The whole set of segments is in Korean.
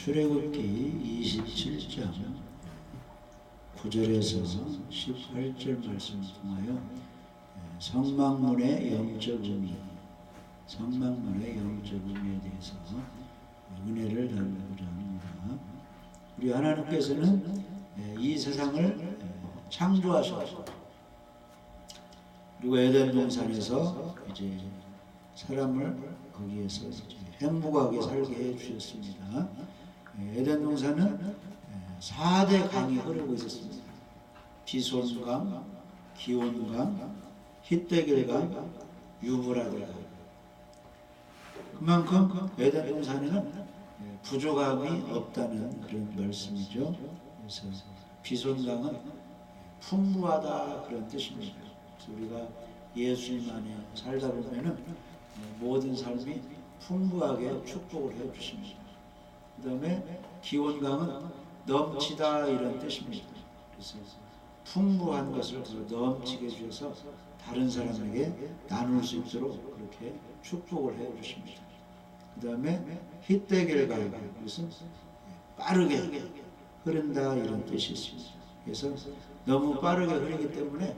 출애굽기 27장 9절에서 18절 말씀을 통하여 성막문의 영적 의미, 성막문의 영적 의미에 대해서 은혜를 나누고자 합니다. 우리 하나님께서는 이 세상을 창조하셨고, 그리고 에덴 동산에서 이제 사람을 거기에서 이제 행복하게 살게 해 주셨습니다. 에덴 동산은 4대 강이 흐르고 있었습니다. 비손강, 기온강, 히데겔강, 유브라데강. 그만큼 에덴 동산에는 부족함이 없다는 그런 말씀이죠. 그래서 비손강은 풍부하다 그런 뜻입니다. 그래서 우리가 예수님 안에 살다 보면은 모든 삶이 풍부하게 축복을 해 주십니다. 그 다음에 기온강은 넘치다 이런 뜻입니다. 그래서 풍부한 것을 더 넘치게 해주셔서 다른 사람에게 나눌 수 있도록 그렇게 축복을 해 주십니다. 그 다음에 히데겔강, 그것은 빠르게 흐른다 이런 뜻이 있습니다. 그래서 너무 빠르게 흐르기 때문에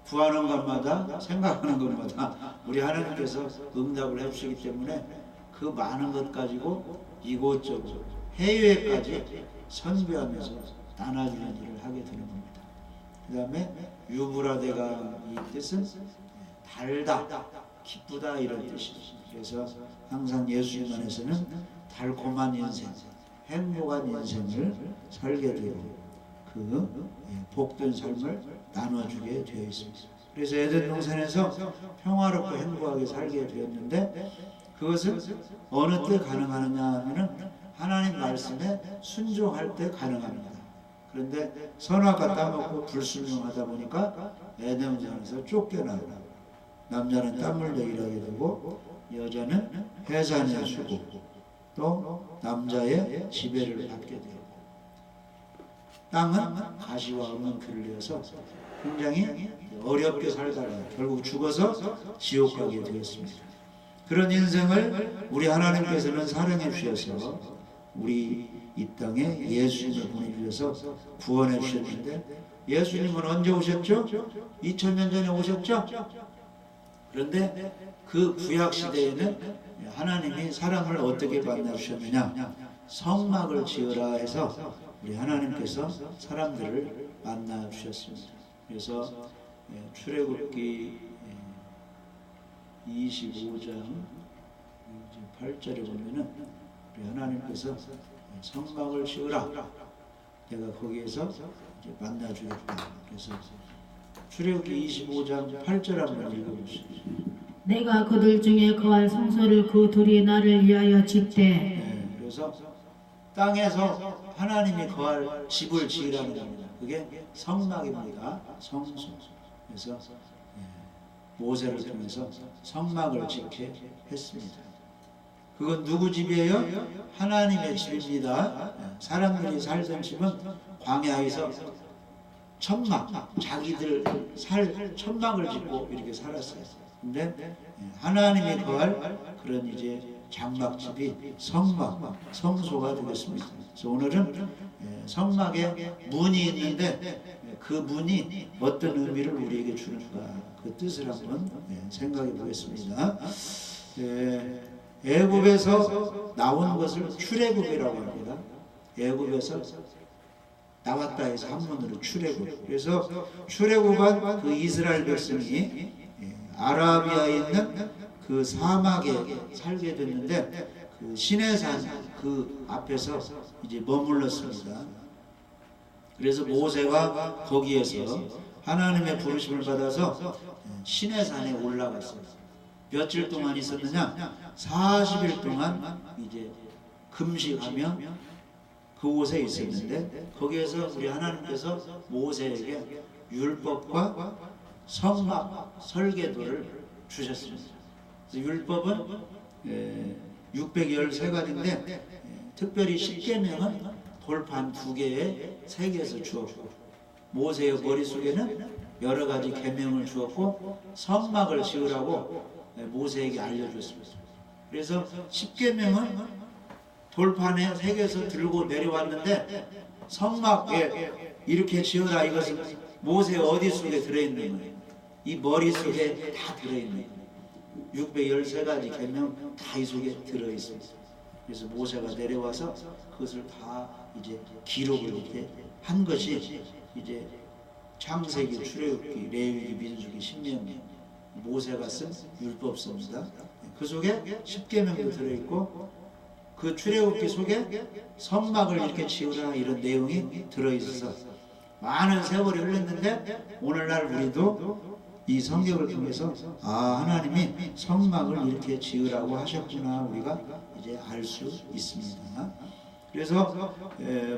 구하는 것마다, 생각하는 것마다 우리 하나님께서 응답을 해주시기 때문에 그 많은 것 가지고 이곳저곳 해외까지 선교하면서 나눠주는 일을 하게 되는 겁니다. 그 다음에 유브라데가 이 뜻은 달다, 기쁘다 이런 뜻입니다. 그래서 항상 예수님 안에서는 달콤한 인생, 행복한 인생을 살게 되고 그 복된 삶을 나눠주게 되어 있습니다. 그래서 에덴 동산에서 평화롭고 행복하게 살게 되었는데, 그것은 어느 때 가능하느냐 하면은 하나님 말씀에 순종할 때 가능합니다. 그런데 선악과 따먹고 불순종하다 보니까 에덴 동산에서 쫓겨나고, 남자는 땀을 일하게 되고 여자는 해산의 수고, 또 남자의 지배를 받게 되고, 땅은 가시와 은근풀을 내어서 굉장히 어렵게 살다가 결국 죽어서 지옥 가게 되었습니다. 그런 인생을 우리 하나님께서는 사랑해 주셔서 우리 이 땅에 예수님을 보내주셔서 구원해 주셨는데, 예수님은 언제 오셨죠? 2000년 전에 오셨죠? 그런데 그 구약 시대에는 하나님이 사람을 어떻게 만나 주셨느냐? 성막을 지으라 해서 우리 하나님께서 사람들을 만나 주셨습니다. 그래서 출애굽기 25장 8절에 보면은 우리 하나님께서 성막을 지으라, 내가 거기에서 이제 만나 주겠다. 그래서 출애굽기 25장 8절 한번 읽어보시죠. 내가 그들 중에 거할 성소를 그 둘이 나를 위하여 짓되. 그래서 땅에서 하나님이 거할 집을 지으라는 겁니다. 그게 성막입니다. 성소. 그래서 모세를 통해서 성막을 짓게 했습니다. 그건 누구 집이에요? 하나님의 집입니다. 사람들이 살던 집은 광야에서 천막, 자기들 살 천막을 짓고 이렇게 살았어요. 근데 하나님이 거할 그런 이제 장막집이 성막, 성소가 되겠습니다. 그래서 오늘은 성막에 문이 있는데 그 문이 어떤 의미를 우리에게 주는가, 그 뜻을 한번 생각해 보겠습니다. 애굽에서 나온 것을 출애굽이라고 합니다. 애굽에서 나왔다 해서 한문으로 출애굽. 그래서 출애굽한 그 이스라엘 백성이 아라비아에 있는 그 사막에 살게 됐는데, 그 시내산 그 앞에서 이제 머물렀습니다. 그래서 모세가 거기에서 하나님의 부르심을 받아서 시내산에 올라갔어요. 며칠 동안 있었느냐? 40일 동안 이제 금식하며 그곳에 있었는데, 거기에서 우리 하나님께서 모세에게 율법과 성막 설계도를 주셨습니다. 율법은 613가지인데 특별히 10계명은 돌판 2개에 3개에서 주었고, 모세의 머릿속에는 여러 가지 계명을 주었고 성막을 지으라고 모세에게 알려줬습니다. 그래서 10계명은 돌판에 새겨서 들고 내려왔는데 성막에 이렇게 지어라. 이것은 모세 어디 속에 들어있는 거예요? 이 머릿속에 다 들어있는 거예요. 613가지 계명 다 이 속에 들어있습니다. 그래서 모세가 내려와서 그것을 다 이제 기록을 이렇게 한 것이 이제 창세기, 출애굽기, 레위기, 민수기, 신명기, 모세가 쓴 율법서입니다. 그 속에 십계명도 들어있고 그 출애굽기 속에 성막을 이렇게 지으라 이런 내용이 들어있어서 많은 세월이 흘렀는데 오늘날 우리도 이 성경을 통해서 하나님이 성막을 이렇게 지으라고 하셨구나 우리가 이제 알 수 있습니다. 그래서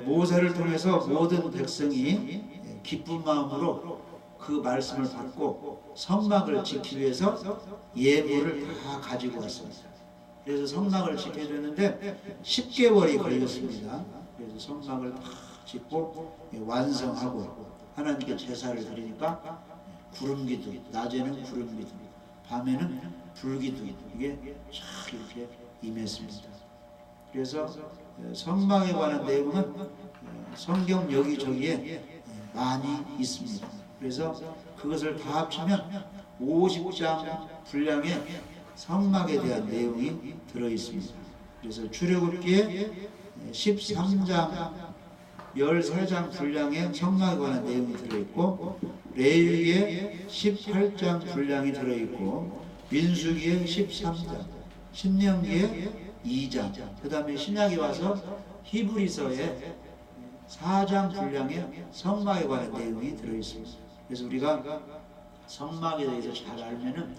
모세를 통해서 모든 백성이 기쁜 마음으로 그 말씀을 받고 성막을 지키기 위해서 예물을 다 가지고 왔습니다. 그래서 성막을 지켜야 되는데 10개월이 걸렸습니다. 그래서 성막을 다 짓고 완성하고 하나님께 제사를 드리니까 구름기둥, 낮에는 구름기둥, 밤에는 불기둥, 이게 쫙 이렇게 임했습니다. 그래서 성막에 관한 내용은 성경 여기저기에 많이 있습니다. 그래서 그것을 다 합치면 50장 분량의 성막에 대한 내용이 들어있습니다. 그래서 출애굽기에 13장 13장 분량의 성막에 관한 내용이 들어있고 레위기에 18장 분량이 들어있고 민수기에 13장, 신명기에 2장, 그 다음에 신약에 와서 히브리서에 4장 분량의 성막에 관한 내용이 들어있습니다. 그래서 우리가 성막에 대해서 잘 알면은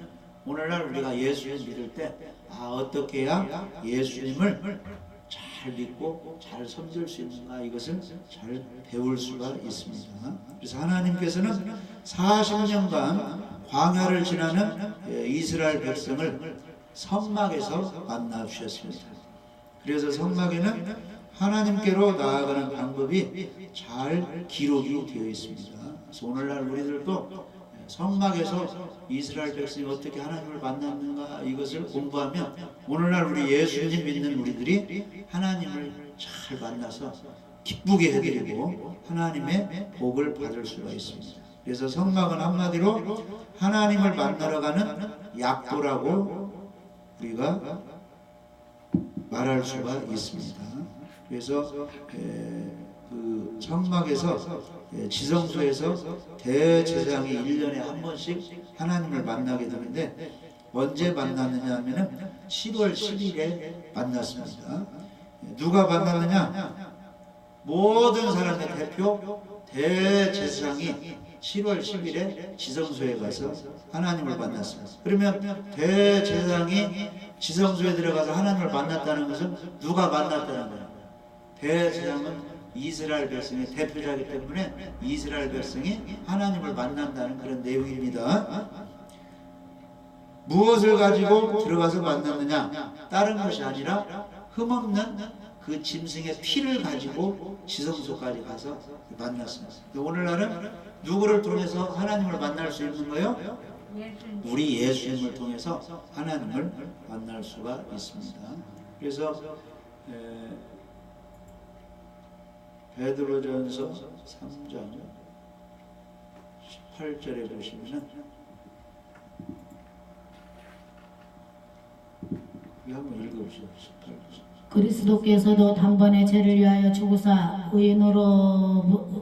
오늘날 우리가 예수님 믿을 때 어떻게 해야 예수님을 잘 믿고 잘 섬길 수 있는가 이것을 잘 배울 수가 있습니다. 그래서 하나님께서는 40년간 광야를 지나는 이스라엘 백성을 성막에서 만나 주셨습니다. 그래서 성막에는 하나님께로 나아가는 방법이 잘 기록이 되어 있습니다. 그래서 오늘날 우리들도 성막에서 이스라엘 백성이 어떻게 하나님을 만났는가 이것을 공부하면 오늘날 우리 예수님 믿는 우리들이 하나님을 잘 만나서 기쁘게 해드리고 하나님의 복을 받을 수가 있습니다. 그래서 성막은 한마디로 하나님을 만나러 가는 약도라고 우리가 말할 수가 있습니다. 그래서 그 성막에서 지성소에서 대제사장이 1년에 한 번씩 하나님을 만나게 되는데 언제 만났느냐 하면 7월 10일에 만났습니다. 누가 만났느냐? 모든 사람의 대표 대제사장이 7월 10일에 지성소에 가서 하나님을 만났습니다. 그러면 대제사장이 지성소에 들어가서 하나님을 만났다는 것은 누가 만났다는 거예요? 대제사장은 이스라엘 백성의 대표자이기 때문에 이스라엘 백성이 하나님을 만난다는 그런 내용입니다. 무엇을 가지고 들어가서 만났느냐? 다른 것이 아니라 흠없는 그 짐승의 피를 가지고 지성소까지 가서 만났습니다. 오늘날은 누구를 통해서 하나님을 만날 수 있는 거예요? 우리 예수님을 통해서 하나님을 만날 수가 있습니다. 그래서 베드로전서 3장 18절에 보시면은 이거 한번 읽어보시죠. 18절. 그리스도께서도 단번에 죄를 위하여 죽으사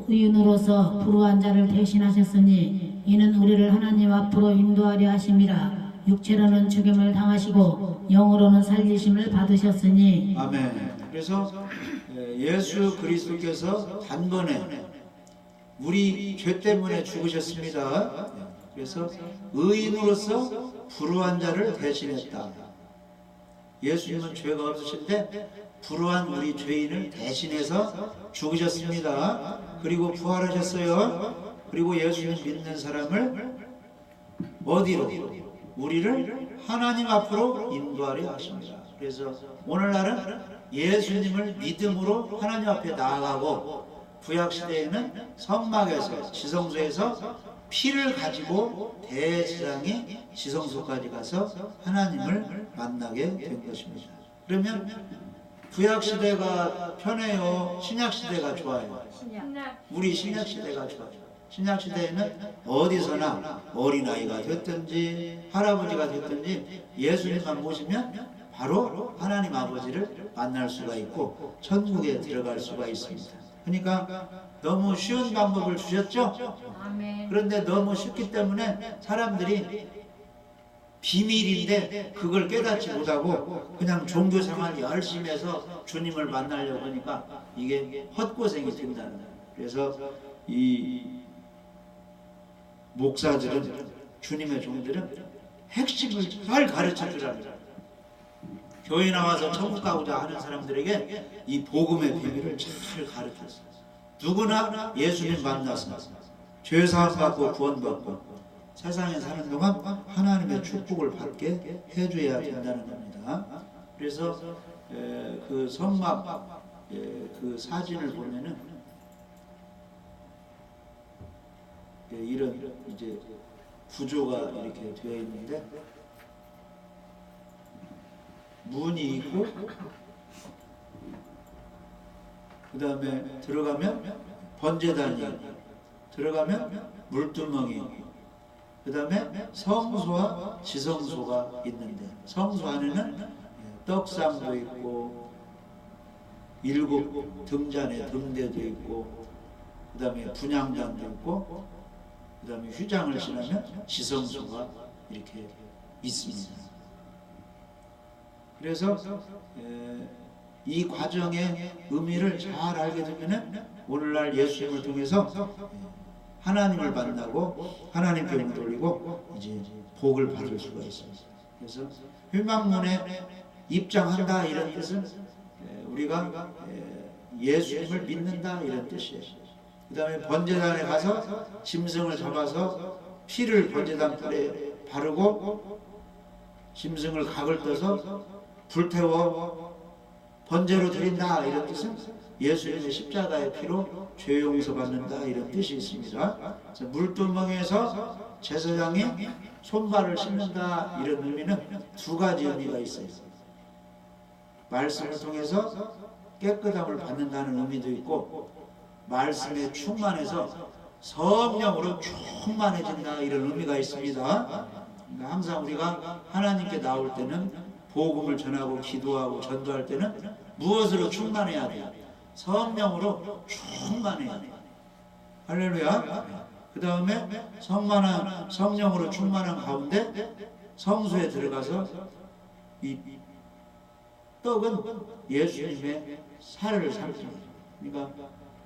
의인으로서 불우한 자를 대신하셨으니 이는 우리를 하나님 앞으로 인도하려 하심이라. 육체로는 죽임을 당하시고 영으로는 살리심을 받으셨으니. 아멘. 그래서 예수 그리스도께서 단번에 우리 죄 때문에 죽으셨습니다. 그래서 의인으로서 불우한 자를 대신했다. 예수님은 죄가 없으신데 불우한 우리 죄인을 대신해서 죽으셨습니다. 그리고 부활하셨어요. 그리고 예수님 믿는 사람을 어디로? 우리를 하나님 앞으로 인도하려 하십니다. 그래서 오늘날은 예수님을 믿음으로 하나님 앞에 나아가고 구약시대에는 성막에서 지성소에서 피를 가지고 대제사장이 지성소까지 가서 하나님을 만나게 된 것입니다. 그러면 구약 시대가 편해요? 신약 시대가 좋아요? 신약. 우리 신약 시대가 좋아요. 신약 시대에는 어디서나 어린아이가 됐든지 할아버지가 됐든지 예수님만 모시면 바로 하나님 아버지를 만날 수가 있고 천국에 들어갈 수가 있습니다. 그러니까 너무 쉬운 방법을 주셨죠? 아멘. 그런데 너무 쉽기 때문에 사람들이 비밀인데 그걸 깨닫지 못하고 그냥 종교생활 열심히 해서 주님을 만나려고 하니까 이게 헛고생이 된다는 거예요. 그래서 이 목사들은, 주님의 종들은 핵심을 잘 가르쳐 주랍니다. 교회 나와서 천국 가고자 하는 사람들에게 이 복음의 비밀을 잘 가르쳤어요. 누구나 예수님 만나서 죄사함 받고 구원받고 세상에 사는 동안 하나님의 축복을 받게 해줘야 된다는 겁니다. 그래서 그 성막 그 사진을 보면은 이런 이제 구조가 이렇게 되어 있는데 문이 있고 그 다음에 들어가면 번제단이 들어가면 물두멍이 그 다음에 성소와 지성소가 있는데 성소 안에는 떡상도 있고 7 등잔에 등대도 있고 그 다음에 분향단도 있고 그 다음에 휘장을 지나면 지성소가 이렇게 있습니다. 그래서 이 과정의 의미를 잘 알게 되면 오늘날 예수님을 통해서 하나님을 만나고 하나님 병을 돌리고 이제 복을 받을 수가 있습니다. 그래서 휘망문에 입장한다 이런 뜻은 우리가 예수님을 믿는다 이런 뜻이에요. 그 다음에 번제단에 가서 짐승을 잡아서 피를 번제단 뿔에 바르고 짐승을 각을 떠서 불태워 번제로 드린다 이런 뜻은 예수님의 십자가의 피로 죄 용서 받는다 이런 뜻이 있습니다. 물두멍에서 제사장이 손발을 씻는다 이런 의미는 2가지 의미가 있어요. 말씀을 통해서 깨끗함을 받는다는 의미도 있고 말씀에 충만해서 성령으로 충만해진다 이런 의미가 있습니다. 그러니까 항상 우리가 하나님께 나올 때는 복음을 전하고 기도하고 전도할 때는 무엇으로 충만해야 돼요? 성령으로 충만해야 돼요. 할렐루야. 그 다음에 성령으로 충만한 가운데 성소에 들어가서 이 떡은 예수님의 살을 삼킵니다. 그러니까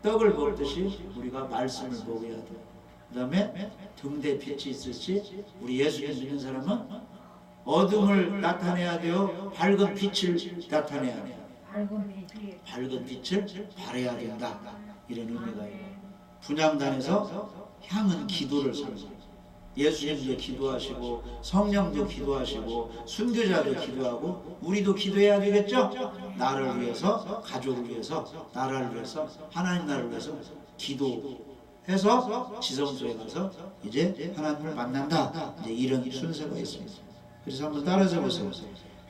떡을 먹듯이 우리가 말씀을 먹어야 돼요. 그 다음에 등대 빛이 있듯이 우리 예수님 믿는 사람은 어둠을 나타내야 돼요. 밝은 빛을 나타내야 돼요. 밝은 빛을 발해야 된다. 이런 의미가 있고 분향단에서 향은 기도를 삼습니다. 예수님도 기도하시고 성령도 기도하시고 순교자도 기도하고 우리도 기도해야 되겠죠? 나를 위해서, 가족을 위해서, 나라를 위해서, 하나님 나라를 위해서 기도해서 지성소에 가서 이제 하나님을 만난다. 이제 이런 순서가 있습니다. 그래서 한번 따라서 보세요.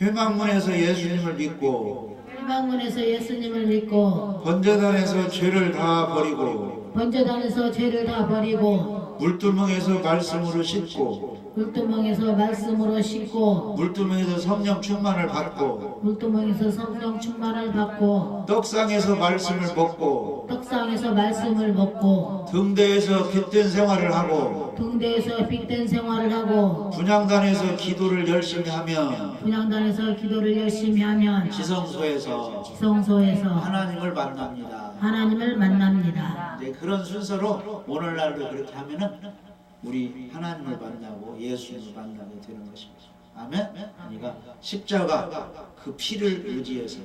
회막문에서 예수님을 믿고 회막문에서 예수님을 믿고 번제단에서 죄를 다 버리고 번제단에서 죄를 다 버리고 물두멍에서 말씀으로 씻고 물두멍에서 말씀으로 씻고 물두멍에서 성령 충만을 받고 물두멍에서 성령 충만을 받고 떡상에서 말씀을 먹고 떡상에서 말씀을 먹고 등대에서 빛된 생활을 하고 등대에서 빛된 생활을 하고 분향단에서 기도를 열심히 하면 분향단에서 기도를 열심히 하면 지성소에서 지성소에서 하나님을 만납니다. 하나님을 만납니다. 네, 그런 순서로 오늘날도 그렇게 하면은 우리 하나님을 만나고 예수님을 만나게 되는 것입니다. 아멘. 그러니까 십자가 그 피를 의지해서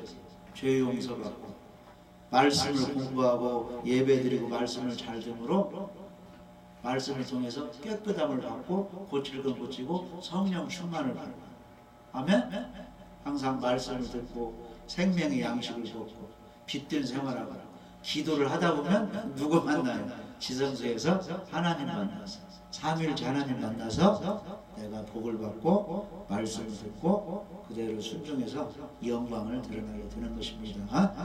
죄 용서받고 말씀을 공부하고 예배드리고 말씀을 잘 듣므로 말씀을 통해서 깨끗함을 받고 고칠 건 고치고 성령 충만을 받고 아멘. 항상 말씀을 듣고 생명의 양식을 먹고 빛된 생활하고 기도를 하다 보면 누구 만나요? 지성소에서 하나님 만나서 삼위일체 하나님 만나서 내가 복을 받고 말씀을 듣고 그대로 순종해서 영광을 드러나게 되는 것입니다.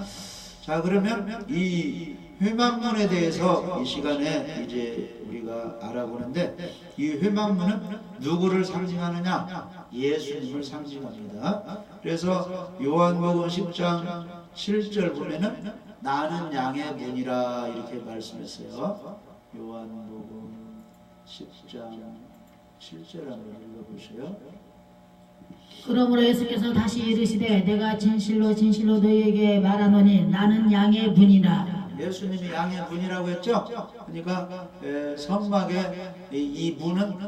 자, 그러면 이 회막문에 대해서 이 시간에 이제 우리가 알아보는데, 이 회막문은 누구를 상징하느냐? 예수님을 상징합니다. 그래서 요한복음 10장 7절 보면은 나는 양의 문이라 이렇게 말씀했어요. 요한복음 10장 7절 한번 읽어보세요. 그러므로 예수께서 다시 이르시되 내가 진실로 진실로 너희에게 말하노니 나는 양의 문이라. 예수님이 양의 문이라고 했죠. 그러니까 성막의 이 문은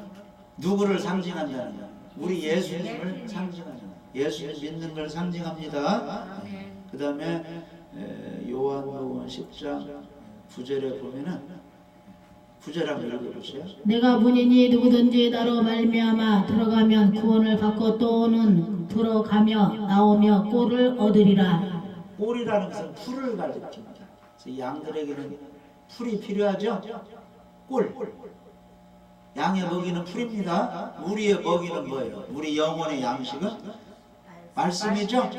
누구를 상징한다는 거예요? 우리 예수님을 상징하는 거예요. 예수님 믿는 걸 상징합니다. 그 다음에 요한복음 10장 9절에 보면은 9절 한번 읽어보세요. 내가 문이니 누구든지 나로 말미암아 들어가면 구원을 받고 또는 들어가며 나오며 꼴을 얻으리라. 꼴이라는 것은 풀을 가리킵니다. 그래서 양들에게는 풀이 필요하죠. 꼴. 양의 먹이는 풀입니다. 우리의 먹이는 뭐예요? 우리 영혼의 양식은 말씀이죠.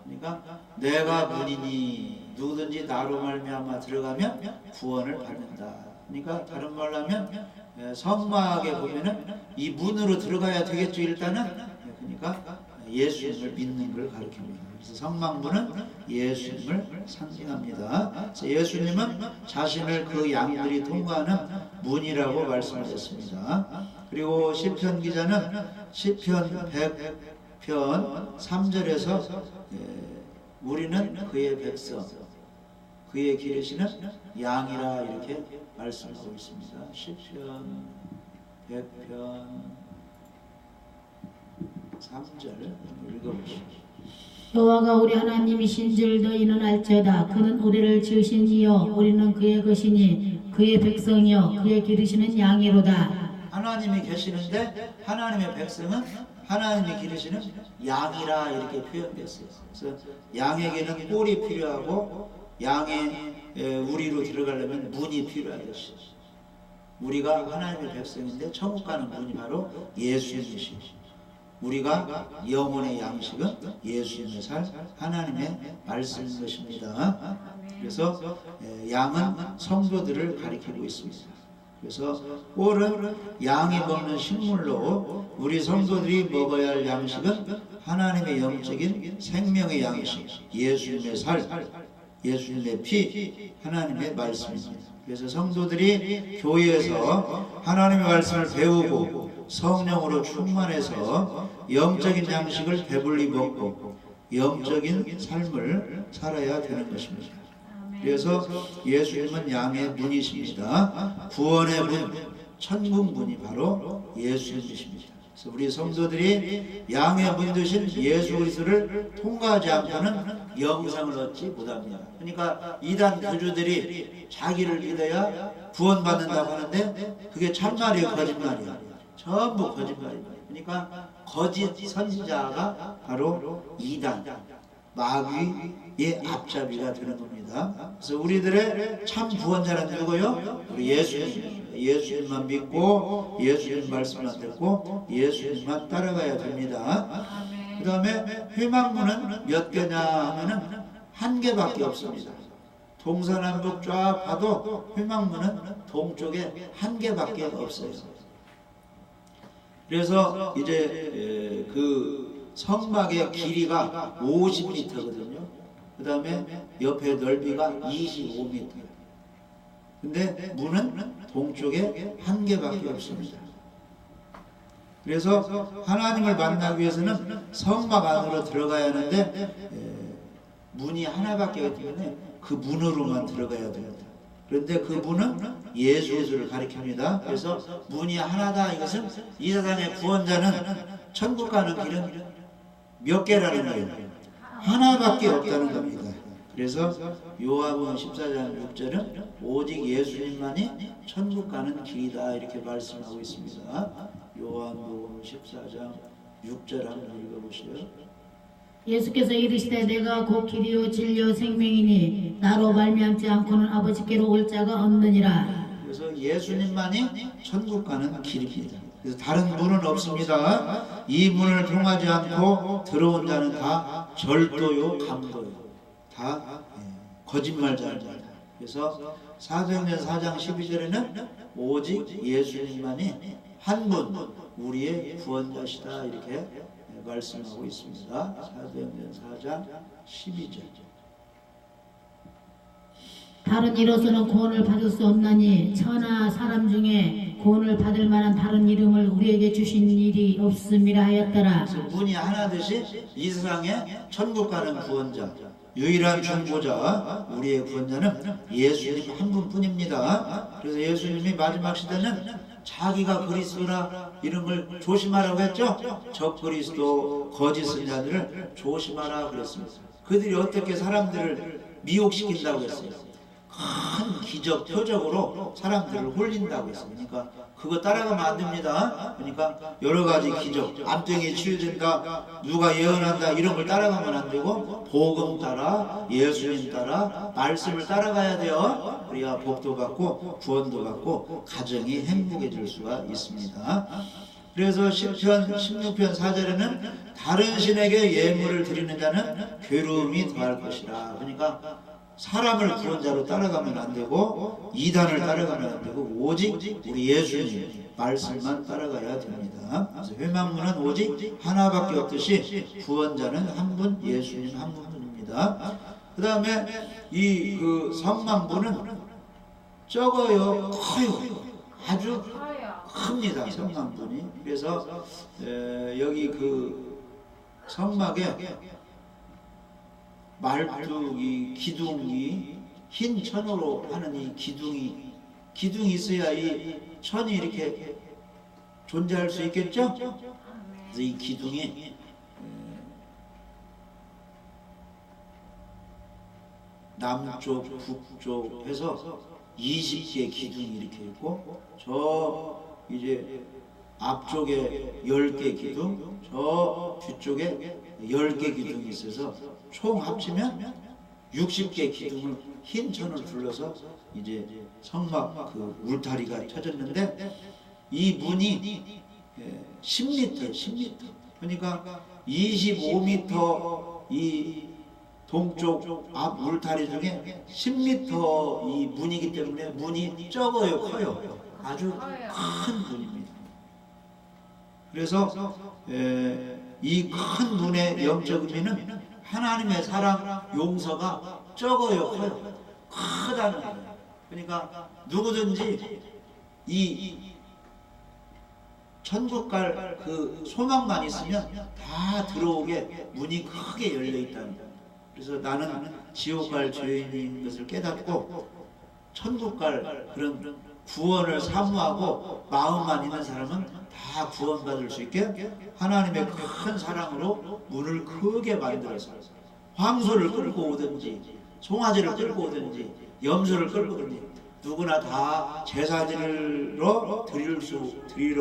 그러니까 내가 문이니 누구든지 나로 말미암아 들어가면 구원을 받는다. 그러니까 다른 말로 하면 성막에 보면은 이 문으로 들어가야 되겠죠. 일단은. 그러니까 예수님을 믿는 걸 가르칩니다. 그래서 성막문은 예수님을 상징합니다. 그래서 예수님은 자신을 그 양들이 통과하는 문이라고 말씀하셨습니다. 그리고 시편 기자는 시편 100편 3절에서 우리는 그의 백성, 그의 기르시는 양이라 이렇게 말씀하고 있습니다. 시편 100편 3절 읽어보시죠. 여호와가 우리 하나님이신 줄 너희는 알지어다. 그는 우리를 지으신 이요 우리는 그의 것이니 그의 백성이요 그의 기르시는 양이로다. 하나님이 계시는데 하나님의 백성은 하나님이 기르시는 양이라 이렇게 표현됐어요. 그래서 양에게는 꼴이 필요하고 양의 우리로 들어가려면 문이 필요하겠어요. 우리가 하나님의 백성인데 천국 가는 문이 바로 예수님이시죠. 우리가 영혼의 양식은 예수님의 살 하나님의 말씀인 것입니다. 그래서 양은 성도들을 가리키고 있습니다. 그래서 꼴은 양이 먹는 식물로 우리 성도들이 먹어야 할 양식은 하나님의 영적인 생명의 양식, 예수님의 살, 예수님의 피, 하나님의 말씀입니다. 그래서 성도들이 교회에서 하나님의 말씀을 배우고 성령으로 충만해서 영적인 양식을 배불리 먹고 영적인 삶을 살아야 되는 것입니다. 그래서 예수님은 양의 문이십니다. 구원의 문, 천국 문이 바로 예수님이십니다. 그래서 우리 성도들이 양의 문 되신 예수 그리스도를 통과하지 않고는 영생을 얻지 못합니다. 그러니까 이단 교주들이 자기를 믿어야 구원받는다고 하는데 그게 참말이에요, 거짓말이에요? 전부 거짓말입니다. 그러니까 거짓 선지자가 바로 이단, 마귀의 앞잡이가 되는 겁니다. 그래서 우리들의 참 구원자는 누구요? 우리 예수님만 믿고 예수님 말씀만 듣고 예수님만 따라가야 됩니다. 그 다음에 회막문은 몇 개냐 하면은 한 개밖에 없습니다. 동서남북 쫙 봐도 회막문은 동쪽에 한 개밖에 없어요. 그래서 이제 그 성막의 길이가 50m거든요. 그 다음에 옆에 넓이가 25m. 근데 문은 동쪽에 한 개밖에 없습니다. 그래서 하나님을 만나기 위해서는 성막 안으로 들어가야 하는데 문이 하나밖에 없기 때문에 그 문으로만 들어가야 됩니다. 그런데 그 문은 예수를 가리킵니다. 그래서 문이 하나다. 이것은 이 세상의 구원자는 천국 가는 길은 몇 개라는 거예요? 하나밖에 없다는 겁니다. 그래서 요한복음 14장 6절은 오직 예수님만이 천국 가는 길이다 이렇게 말씀하고 있습니다. 요한복음 14장 6절 한번 읽어보세요. 예수께서 이르시되 내가 곧 길이요 진리요 생명이니 나로 말미암지 않고는 아버지께로 올 자가 없느니라. 그래서 예수님만이 천국 가는 길입니다. 그래서 다른 문은 없습니다. 이 문을 통하지 않고 들어온 자는 다 절도요, 강도요, 다 거짓말자입니다. 그래서 사도행전 4장 12절에는 오직 예수님만이 한 분 우리의 구원자시다 이렇게 말씀하고 있습니다. 사도행전 4장 12절. 다른 이로서는 구원을 받을 수 없나니 천하 사람 중에 구원을 받을 만한 다른 이름을 우리에게 주신 일이 없음이라 하였더라. 문이 하나듯이 이 세상에 천국 가는 구원자, 유일한 중보자, 우리의 구원자는 예수님 한 분뿐입니다. 그래서 예수님이 마지막 시대는 자기가 그리스도라 이런 걸 조심하라고 했죠. 적 그리스도 거짓 선자들을 조심하라 그랬습니다. 그들이 어떻게 사람들을 미혹시킨다고 했어요. 큰 기적 표적으로 사람들을 홀린다고 했어요. 그러니까 그거 따라가면 안 됩니다. 그러니까 여러 가지 기적, 암병이 치유된다, 누가 예언한다 이런 걸 따라가면 안 되고 복음 따라, 예수님 따라, 말씀을 따라가야 돼요. 우리가 복도 받고 구원도 받고 가정이 행복해질 수가 있습니다. 그래서 시편 16편 4절에는 다른 신에게 예물을 드리는 자는 괴로움이 더할 것이라. 그러니까 사람을 구원자로 따라가면 안 되고 이단을 따라가면 안 되고 오직 우리 예수님 말씀만 따라가야 됩니다. 그래서 회망문은 오직 하나밖에 없듯이 구원자는 한 분, 예수님 한 분입니다. 그 다음에 이 성만부는 적어요, 커요, 아주 큽니다. 성만분이. 그래서 여기 성막에 말뚝이, 기둥이 흰 천으로 하는 이 기둥이 있어야 이 천이 이렇게 존재할 수 있겠죠? 그래서 이 기둥이 남쪽, 북쪽 해서 20개 기둥이 이렇게 있고 저 이제 앞쪽에 10개 기둥, 저 뒤쪽에 10개 기둥이 있어서 총 합치면 60개 기둥을 흰 천을 둘러서 이제 성막 울타리가 쳐졌는데 이 문이 10m. 그러니까 25m 이 동쪽 앞 울타리 중에 10m 이 문이기 때문에 문이 적어요, 커요. 아주 큰 문입니다. 그래서 이 큰 문의 영적 의미는 하나님의 사랑, 용서가 적어요, 커요. 크다는 거예요. 그러니까 누구든지 이 천국 갈 소망만 있으면 다 들어오게 문이 크게 열려 있다는 거예요. 그래서 나는 지옥 갈 죄인인 것을 깨닫고 천국 갈 그런 구원을 사모하고 마음만 있는 사람은 다 구원받을 수 있게 하나님의 큰 사랑으로 문을 크게 만들어서 황소를 끌고 오든지 송아지를 끌고 오든지 염소를 끌고 오든지 누구나 다 제사 드리러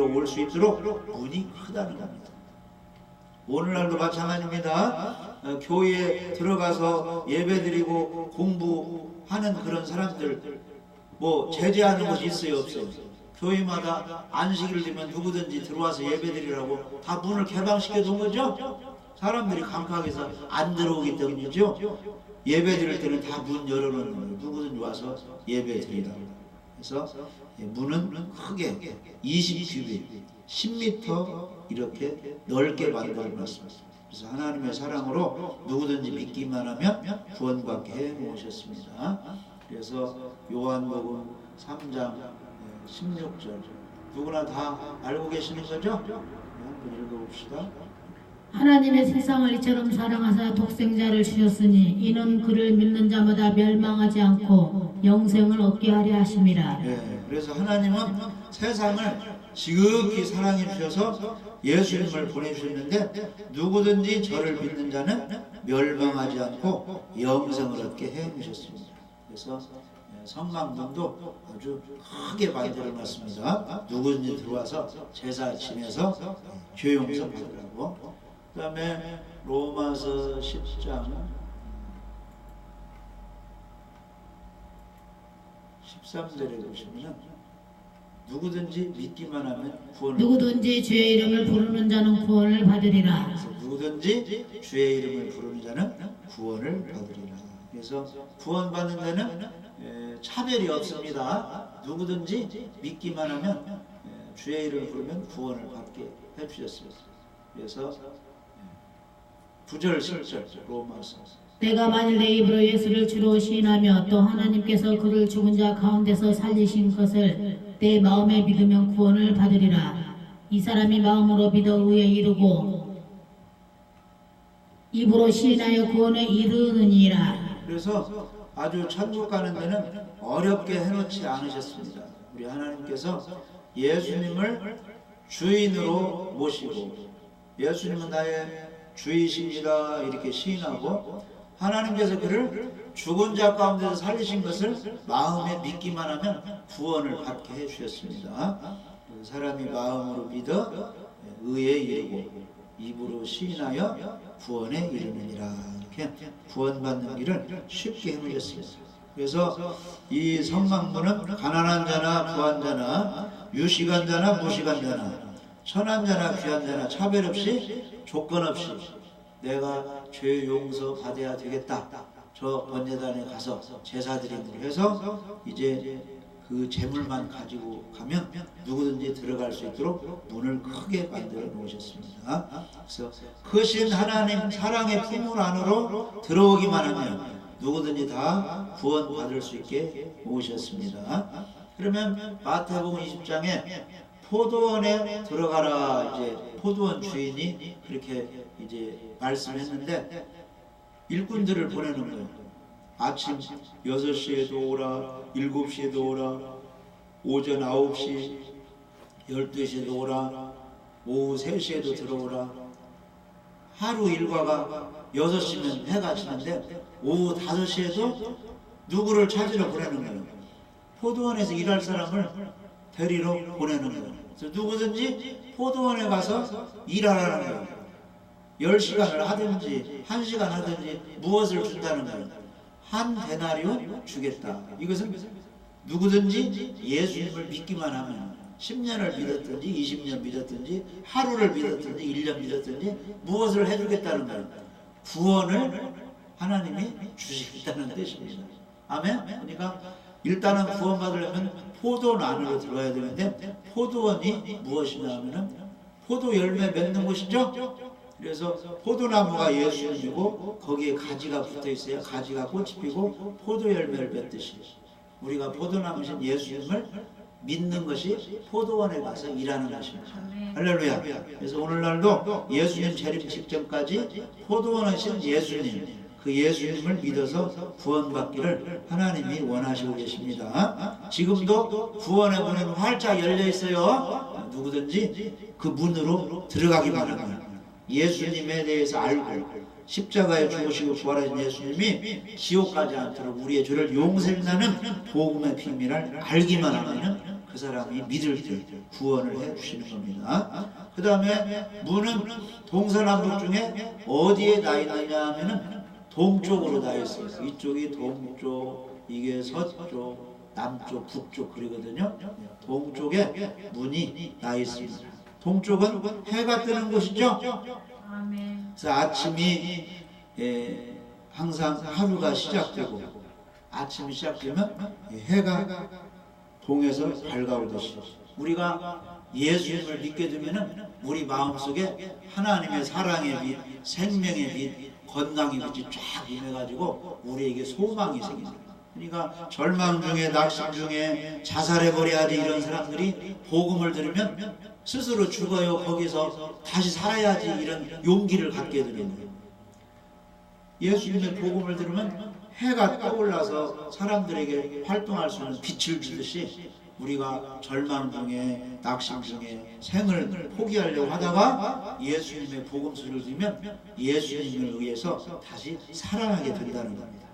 올 수 있도록 문이 크다는 겁니다. 오늘날도 마찬가지입니다. 교회에 들어가서 예배드리고 공부하는 그런 사람들 제재하는 것이 있어요, 없어요? 교회마다 안식일 되면 누구든지 들어와서 예배드리라고 다 문을 개방시켜 둔 거죠? 사람들이 강팍해서 안 들어오기 때문이죠. 예배드릴 때는 다 문 열어놓는 거예요. 누구든지 와서 예배드리라고. 그래서 문은 크게 20큐빅 10m 이렇게 넓게 만들어놨습니다. 그래서 하나님의 사랑으로 누구든지 믿기만 하면 구원받게 해놓으셨습니다. 그래서 요한복음 3장 16절 누구나 다 알고 계시는 거죠? 한번 읽어봅시다. 하나님의 세상을 이처럼 사랑하사 독생자를 주셨으니 이는 그를 믿는 자마다 멸망하지 않고 영생을 얻게 하려 하심이라. 그래서 하나님은 세상을 지극히 사랑해 주셔서 예수님을 보내주셨는데 누구든지 저를 믿는 자는 멸망하지 않고 영생을 얻게 해 주셨습니다. 그래서 성막문도 아주 크게 만들어놨습니다. 누구든지 들어와서 제사 지내서 죄 용서 받으라고. 그 다음에 로마서 10장 13절에 보시면 누구든지 믿기만 하면 구원을 누구든지 주의 이름을 부르는 자는 구원을 받으리라. 그래서 누구든지 주의 이름을 부르는 자는 구원을 받으리라. 그래서 구원받는 데는 차별이 없습니다. 누구든지 믿기만 하면 주의 이름을 부르면 구원을 받게 해주셨습니다. 그래서 9절 10절 로마서 내가 만일 내 입으로 예수를 주로 시인하며 또 하나님께서 그를 죽은 자 가운데서 살리신 것을 내 마음에 믿으면 구원을 받으리라. 이 사람이 마음으로 믿어 의에 이르고 입으로 시인하여 구원에 이르느니라. 그래서 아주 천국 가는 데는 어렵게 해놓지 않으셨습니다. 우리 하나님께서 예수님을 주인으로 모시고 예수님은 나의 주이십니다 이렇게 시인하고 하나님께서 그를 죽은 자 가운데서 살리신 것을 마음에 믿기만 하면 구원을 받게 해주셨습니다. 사람이 마음으로 믿어 의에 이르고 입으로 시인하여 구원에 이르느니라. 이렇게 구원받는 길을 쉽게 해놓으셨습니다. 그래서 이 성막문은 가난한 자나 부한 자나 유식한 자나 무식한 자나 천한 자나 귀한 자나 차별 없이 조건 없이 내가 죄 용서 받아야 되겠다. 저 번제단에 가서 제사드림으로 해서 이제 그 재물만 가지고 가면 누구든지 들어갈 수 있도록 문을 크게 만들어 놓으셨습니다. 그래서 크신 하나님 사랑의 품을 안으로 들어오기만 하면 누구든지 다 구원받을 수 있게 모으셨습니다. 그러면 마태복음 20장에 포도원에 들어가라 이제 포도원 주인이 그렇게 이제 말씀했는데 일꾼들을 보내는 거예요. 아침 6시에도 오라, 7시에도 오라, 오전 9시, 12시에도 오라, 오후 3시에도 들어오라. 하루 일과가 6시면 해가 지는데 오후 5시에도 누구를 찾으러 보내는 거예요. 포도원에서 일할 사람을 데리러 보내는 거예요. 그래서 누구든지 포도원에 가서 일하라는 거예요. 10시간을 하든지 1시간 하든지 무엇을 준다는 거예요. 한 데나리온 주겠다. 이것은 누구든지 예수님을 믿기만 하면 10년을 믿었든지 20년 믿었든지 하루를 믿었든지 1년 믿었든지 무엇을 해주겠다는 거예요. 구원을 하나님이 주시겠다는 뜻입니다. 아멘? 그러니까 일단은 구원받으려면 포도원 안으로 들어가야 되는데 포도원이 무엇이냐 하면은 포도 열매 맺는 곳이죠. 그래서 포도나무가 예수님이고 거기에 가지가 붙어 있어야 가지가 꽃이 피고 포도 열매를 맺듯이 우리가 포도나무신 예수님을 믿는 것이 포도원에 가서 일하는 것입니다. 할렐루야. 그래서 오늘날도 예수님 재림 직전까지 포도원이신 예수님 그 예수님을 믿어서 구원받기를 하나님이 원하시고 계십니다. 지금도 구원의 문은 활짝 열려 있어요. 누구든지 그 문으로 들어가기만 하면 예수님에 대해서 알고 십자가에 죽으시고 부활하신 예수님이 지옥 가지 않도록 우리의 죄를 용서한다는 복음의 비밀을 알기만 하면 그 사람이 믿을 때 구원을 해 주시는 겁니다. 그 다음에 문은 동서남북 중에 어디에 나 있느냐 하면은 동쪽으로 나 있어요. 이쪽이 동쪽, 이게 서쪽, 남쪽, 북쪽 그러거든요. 동쪽에 문이 나 있습니다. 동쪽은 해가 뜨는 곳이죠. 그래서 아침이 항상 하루가 시작되고 아침이 시작되면 해가 동에서 밝아오듯이 우리가 예수님을 믿게 되면 우리 마음속에 하나님의 사랑의 빛, 생명의 빛, 건강의 빛이 쫙 임해가지고 우리에게 소망이 생깁니다. 그러니까 절망 중에 낙심 중에 자살해버려야지 이런 사람들이 복음을 들으면 스스로 죽어요. 거기서 다시 살아야지 이런 용기를 갖게 되는 거예요. 예수님의 복음을 들으면 해가 떠올라서 사람들에게 활동할 수 있는 빛을 주듯이 우리가 절망 중에 낙심 중에 생을 포기하려고 하다가 예수님의 복음 소리를 들으면 예수님을 위해서 다시 살아나게 된다는 겁니다.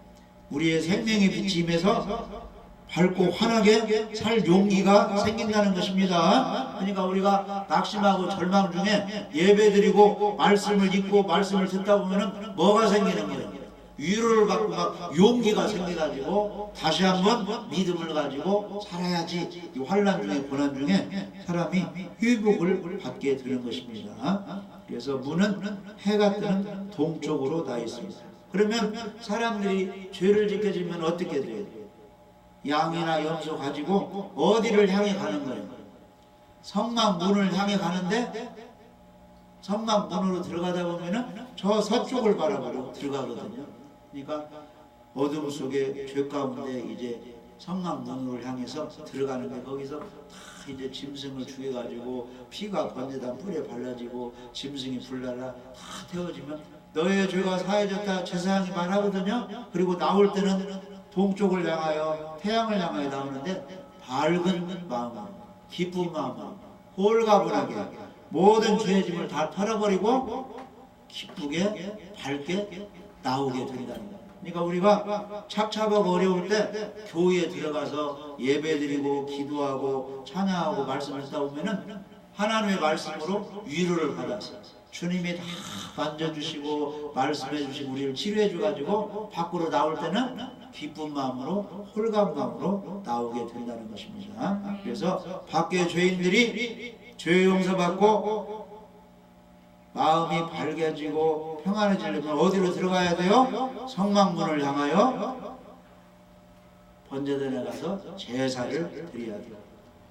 우리의 생명의 빛이 임해서 밝고 환하게 살 용기가 생긴다는 것입니다. 그러니까 우리가 낙심하고 절망 중에 예배드리고 말씀을 읽고 말씀을 듣다 보면 뭐가 생기는 거예요? 위로를 받고 막 용기가 생겨가지고 다시 한번 믿음을 가지고 살아야지. 이 환난 중에 고난 중에 사람이 회복을 받게 되는 것입니다. 그래서 문은 해가 뜨는 동쪽으로 나 있습니다. 그러면 사람들이 죄를 지켜지면 어떻게 돼요? 양이나 염소 가지고 어디를 향해 가는 거예요? 성막 문을 향해 가는데 성막 문으로 들어가다 보면은 저 서쪽을 바라보고 들어가거든요. 그러니까 어둠 속에 죄 가운데 이제 성막 문을 향해서 들어가는데 거기서 다 이제 짐승을 죽여가지고 피가 번제단 뿔에 발라지고 짐승이 불날라 다 태워지면 너의 죄가 사해졌다 제사장이 말하거든요. 그리고 나올 때는 동쪽을 향하여 태양을 향하여 나오는데 밝은 마음으로 기쁜 마음으로 홀가분하게 모든 죄의 짐을 다 털어버리고 기쁘게 밝게 나오게 된다는 거예요. 그러니까 우리가 착잡하고 어려울 때 교회에 들어가서 예배드리고 기도하고 찬양하고 말씀을 듣다 보면은 하나님의 말씀으로 위로를 받아서 주님이 다 만져주시고 말씀해주시고 우리를 치료해줘가지고 밖으로 나올 때는 기쁜 마음으로 홀가분 마음으로 나오게 된다는 것입니다. 그래서 밖에 죄인들이 죄 용서받고 마음이 밝아지고 평안해지려면 어디로 들어가야 돼요? 성막문을 향하여 번제단에 가서 제사를 드려야 돼요.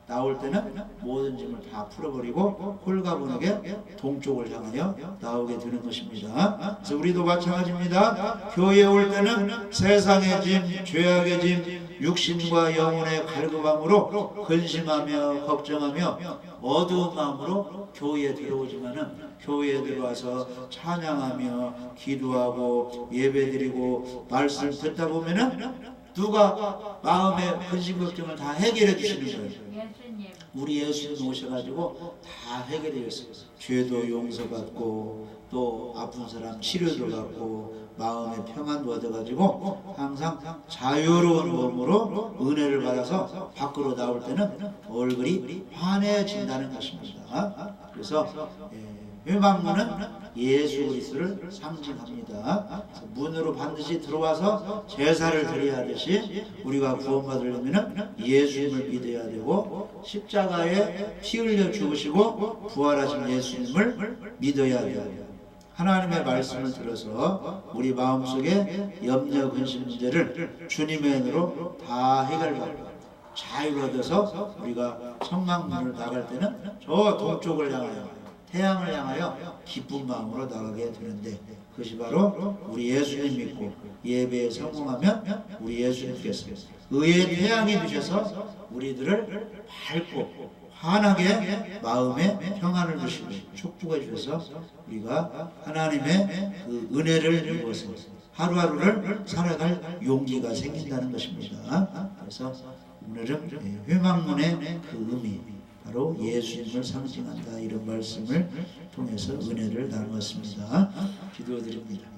나올 때는 모든 짐을 다 풀어버리고 홀가분하게 동쪽을 향하여 나오게 되는 것입니다. 그래서 우리도 마찬가지입니다. 교회에 올 때는 세상의 짐, 죄악의 짐, 육신과 영혼의 갈급함으로 근심하며 걱정하며 어두운 마음으로 교회에 들어오지만은 교회에 들어와서 찬양하며 기도하고 예배드리고 말씀 듣다 보면은 누가 마음의 근심 걱정을 다 해결해 주시는 거예요. 우리 예수님 오셔가지고 다 해결해 줬어요. 죄도 용서받고 또 아픈 사람 치료도 받고 마음의 평안도 얻어가지고 항상 자유로운 몸으로 은혜를 받아서 밖으로 나올 때는 얼굴이 환해진다는 것입니다. 그래서 회막문은 예수 그리스도를 상징합니다. 문으로 반드시 들어와서 제사를 드려야 하듯이 우리가 구원받으려면 예수님을 믿어야 되고 십자가에 피 흘려 죽으시고 부활하신 예수님을 믿어야 돼요. 하나님의 말씀을 들어서 우리 마음속에 염려 근심 문제를 주님의 은혜로 다 해결받고 자유를 얻어서 우리가 성막문을 나갈 때는 저 동쪽을 향하여 태양을 향하여 기쁜 마음으로 나가게 되는데 그것이 바로 우리 예수님 믿고 예배에 성공하면 우리 예수님께서 의의 태양이 되셔서 우리들을 밝고 환하게 마음에 평안을 주시고 축복해 주셔서 우리가 하나님의 그 은혜를 입어서 하루하루를 살아갈 용기가 생긴다는 것입니다. 그래서 오늘은 회막문의 그 의미 바로 예수님을 상징한다 이런 말씀을 통해서 은혜를 나누었습니다. 기도드립니다.